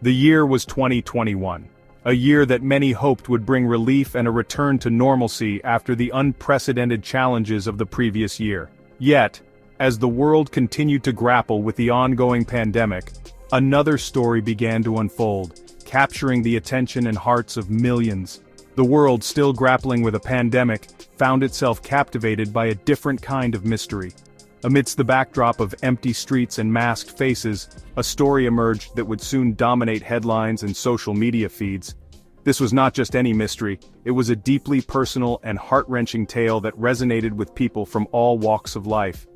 The year was 2021, a year that many hoped would bring relief and a return to normalcy after the unprecedented challenges of the previous year. Yet, as the world continued to grapple with the ongoing pandemic, another story began to unfold, capturing the attention and hearts of millions. The world, still grappling with a pandemic, found itself captivated by a different kind of mystery. Amidst the backdrop of empty streets and masked faces, a story emerged that would soon dominate headlines and social media feeds. This was not just any mystery, it was a deeply personal and heart-wrenching tale that resonated with people from all walks of life.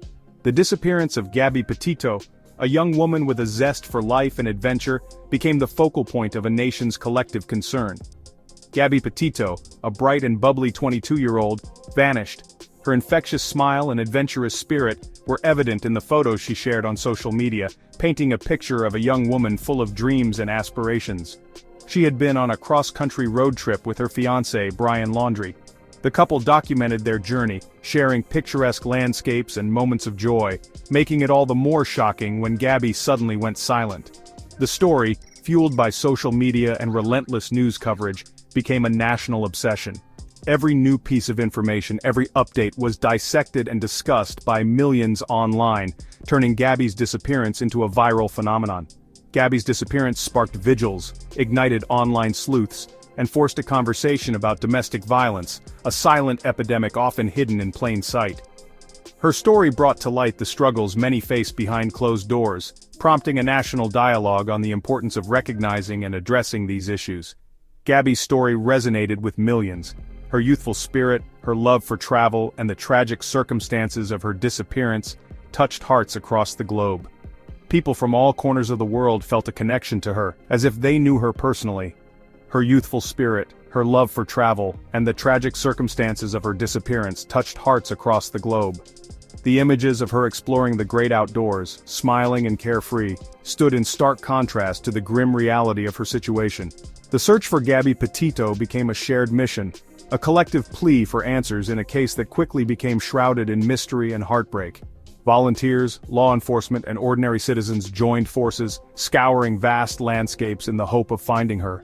The disappearance of Gabby Petito, a young woman with a zest for life and adventure, became the focal point of a nation's collective concern. Gabby Petito, a bright and bubbly 22-year-old, vanished. Her infectious smile and adventurous spirit were evident in the photos she shared on social media, painting a picture of a young woman full of dreams and aspirations. She had been on a cross-country road trip with her fiancé, Brian Laundrie. The couple documented their journey, sharing picturesque landscapes and moments of joy, making it all the more shocking when Gabby suddenly went silent. The story, fueled by social media and relentless news coverage, became a national obsession. Every new piece of information, every update was dissected and discussed by millions online, turning Gabby's disappearance into a viral phenomenon. Gabby's disappearance sparked vigils, ignited online sleuths, and forced a conversation about domestic violence, a silent epidemic often hidden in plain sight. Her story brought to light the struggles many face behind closed doors, prompting a national dialogue on the importance of recognizing and addressing these issues. Gabby's story resonated with millions. Her youthful spirit, her love for travel, and the tragic circumstances of her disappearance touched hearts across the globe. People from all corners of the world felt a connection to her, as if they knew her personally. Her youthful spirit, her love for travel, and the tragic circumstances of her disappearance touched hearts across the globe. The images of her exploring the great outdoors, smiling and carefree, stood in stark contrast to the grim reality of her situation. The search for Gabby Petito became a shared mission, a collective plea for answers in a case that quickly became shrouded in mystery and heartbreak. Volunteers, law enforcement, and ordinary citizens joined forces, scouring vast landscapes in the hope of finding her.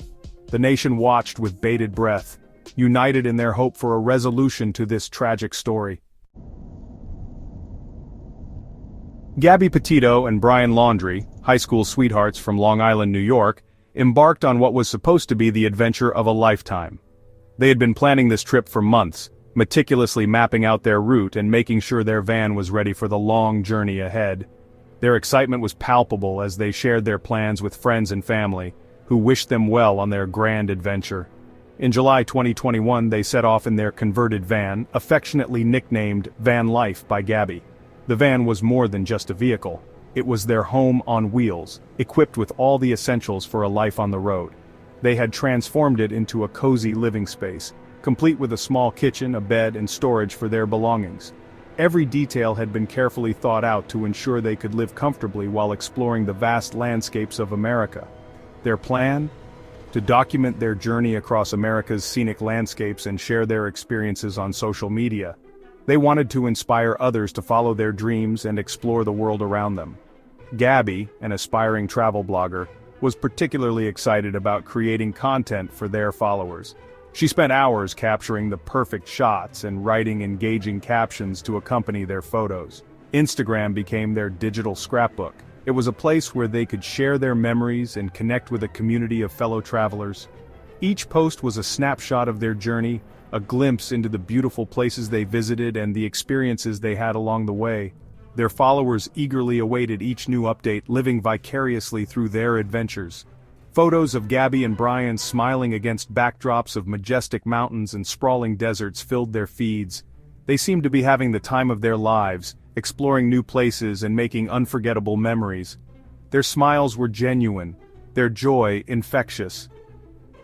The nation watched with bated breath, united in their hope for a resolution to this tragic story. Gabby Petito and Brian Laundrie, high school sweethearts from Long Island, New York, embarked on what was supposed to be the adventure of a lifetime. They had been planning this trip for months, meticulously mapping out their route and making sure their van was ready for the long journey ahead. Their excitement was palpable as they shared their plans with friends and family, who wished them well on their grand adventure. In July 2021, they set off in their converted van, affectionately nicknamed Van Life by Gabby. The van was more than just a vehicle. It was their home on wheels, equipped with all the essentials for a life on the road. They had transformed it into a cozy living space, complete with a small kitchen, a bed, and storage for their belongings. Every detail had been carefully thought out to ensure they could live comfortably while exploring the vast landscapes of America. Their plan? To document their journey across America's scenic landscapes and share their experiences on social media. They wanted to inspire others to follow their dreams and explore the world around them. Gabby, an aspiring travel blogger, was particularly excited about creating content for their followers. She spent hours capturing the perfect shots and writing engaging captions to accompany their photos. Instagram became their digital scrapbook. It was a place where they could share their memories and connect with a community of fellow travelers. Each post was a snapshot of their journey, a glimpse into the beautiful places they visited and the experiences they had along the way. Their followers eagerly awaited each new update, living vicariously through their adventures. Photos of Gabby and Brian smiling against backdrops of majestic mountains and sprawling deserts filled their feeds. They seemed to be having the time of their lives, exploring new places and making unforgettable memories. Their smiles were genuine, their joy infectious.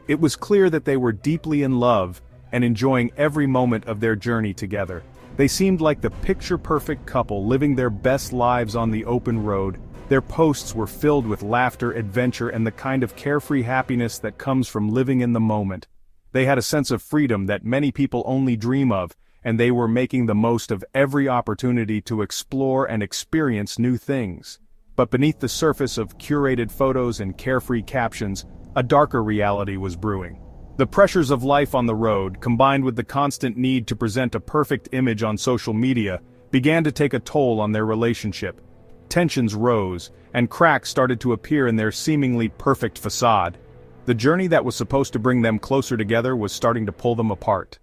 It was clear that they were deeply in love and enjoying every moment of their journey together. They seemed like the picture-perfect couple living their best lives on the open road. Their posts were filled with laughter, adventure, and the kind of carefree happiness that comes from living in the moment. They had a sense of freedom that many people only dream of, and they were making the most of every opportunity to explore and experience new things. But beneath the surface of curated photos and carefree captions, a darker reality was brewing. The pressures of life on the road, combined with the constant need to present a perfect image on social media, began to take a toll on their relationship. Tensions rose, and cracks started to appear in their seemingly perfect facade. The journey that was supposed to bring them closer together was starting to pull them apart.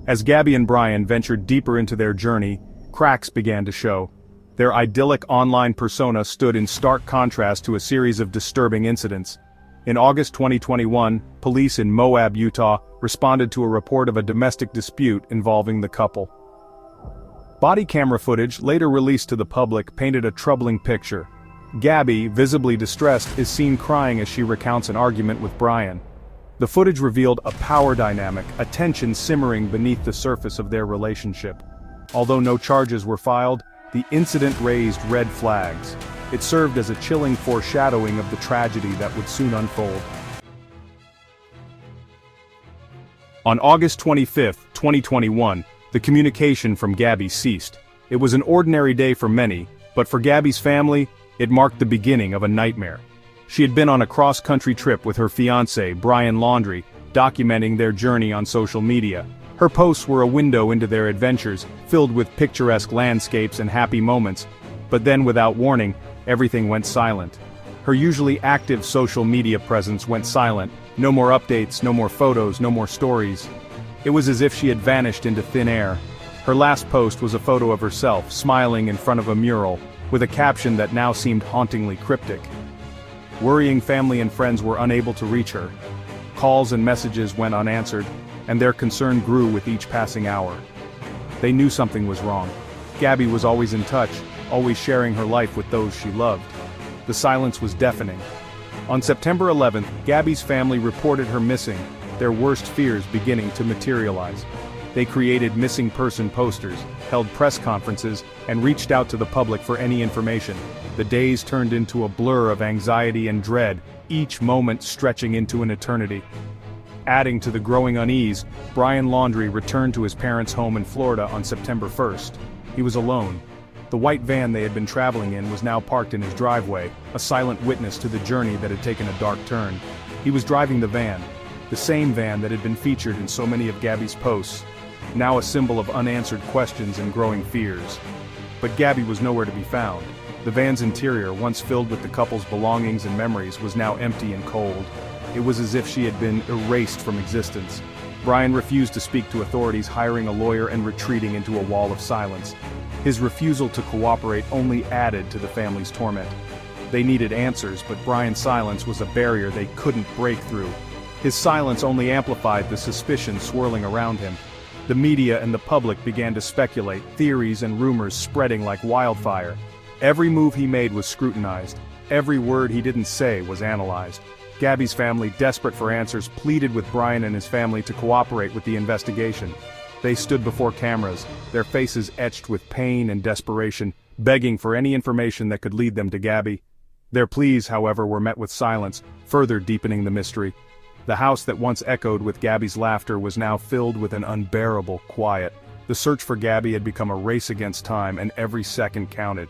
As Gabby and Brian ventured deeper into their journey, cracks began to show. Their idyllic online persona stood in stark contrast to a series of disturbing incidents. In August 2021, police in Moab, Utah, responded to a report of a domestic dispute involving the couple. Body camera footage, later released to the public, painted a troubling picture. Gabby, visibly distressed, is seen crying as she recounts an argument with Brian. The footage revealed a power dynamic, a tension simmering beneath the surface of their relationship. Although no charges were filed, the incident raised red flags. It served as a chilling foreshadowing of the tragedy that would soon unfold. On August 25, 2021, the communication from Gabby ceased. It was an ordinary day for many, but for Gabby's family, it marked the beginning of a nightmare. She had been on a cross-country trip with her fiancé, Brian Laundrie, documenting their journey on social media. Her posts were a window into their adventures, filled with picturesque landscapes and happy moments. But then, without warning, everything went silent. Her usually active social media presence went silent. No more updates, no more photos, no more stories. It was as if she had vanished into thin air. Her last post was a photo of herself, smiling in front of a mural, with a caption that now seemed hauntingly cryptic. Worrying family and friends were unable to reach her. Calls and messages went unanswered, and their concern grew with each passing hour. They knew something was wrong. Gabby was always in touch, always sharing her life with those she loved. The silence was deafening. On September 11th, Gabby's family reported her missing, their worst fears beginning to materialize. They created missing person posters, held press conferences, and reached out to the public for any information. The days turned into a blur of anxiety and dread, each moment stretching into an eternity. Adding to the growing unease, Brian Laundrie returned to his parents' home in Florida on September 1st. He was alone. The white van they had been traveling in was now parked in his driveway, a silent witness to the journey that had taken a dark turn. He was driving the van, the same van that had been featured in so many of Gabby's posts, now a symbol of unanswered questions and growing fears. But Gabby was nowhere to be found. The van's interior, once filled with the couple's belongings and memories, was now empty and cold. It was as if she had been erased from existence. Brian refused to speak to authorities, hiring a lawyer and retreating into a wall of silence. His refusal to cooperate only added to the family's torment. They needed answers, but Brian's silence was a barrier they couldn't break through. His silence only amplified the suspicion swirling around him. The media and the public began to speculate, theories and rumors spreading like wildfire. Every move he made was scrutinized. Every word he didn't say was analyzed. Gabby's family, desperate for answers, pleaded with Brian and his family to cooperate with the investigation. They stood before cameras, their faces etched with pain and desperation, begging for any information that could lead them to Gabby. Their pleas, however, were met with silence, further deepening the mystery. The house that once echoed with Gabby's laughter was now filled with an unbearable quiet. The search for Gabby had become a race against time, and every second counted.